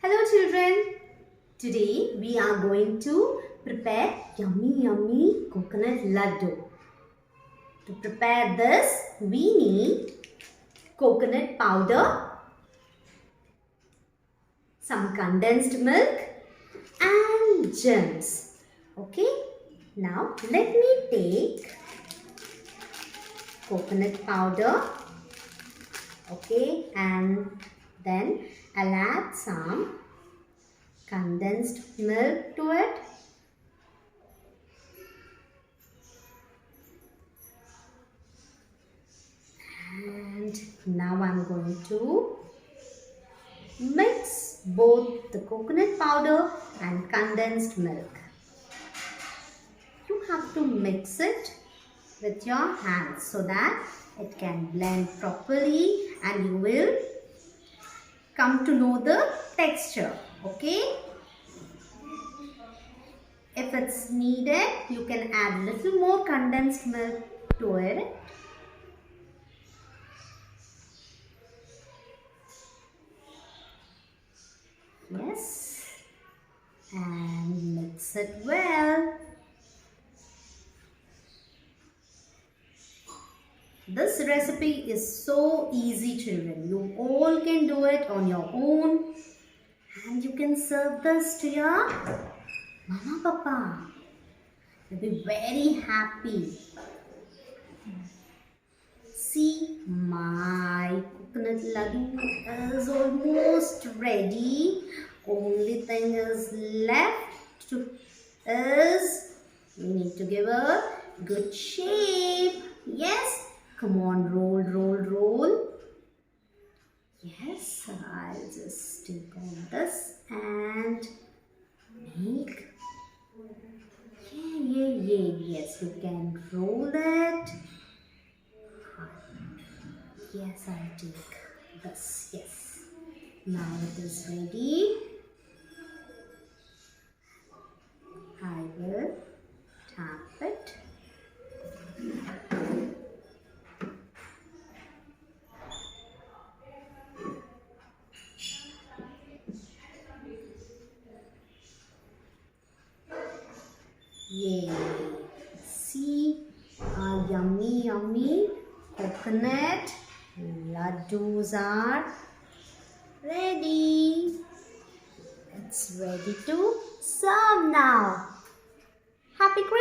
Hello children, today we are going to prepare yummy coconut laddu. To prepare this, we need coconut powder, some condensed milk and gems. Okay, now let me take coconut powder, okay, and then I'll add some condensed milk to it. And now I'm going to mix both the coconut powder and condensed milk. You have to mix it with your hands so that it can blend properly and you will come to know the texture. Okay? If it's needed, you can add little more condensed milk to it. Yes, and mix it well. This recipe is so easy, children. You all can do it on your own, and you can serve this to your mama, papa. They'll be very happy. See, my coconut laddu is almost ready. Only thing is left is we need to give a good shape. Yes, come on, roll. Yes, I'll just take on this and make. Yes, you can roll it. Yes, I'll take this. Yes. Now it is ready. I will tap it. Yay! See our yummy coconut laddus are ready. It's ready to serve now. Happy Christmas!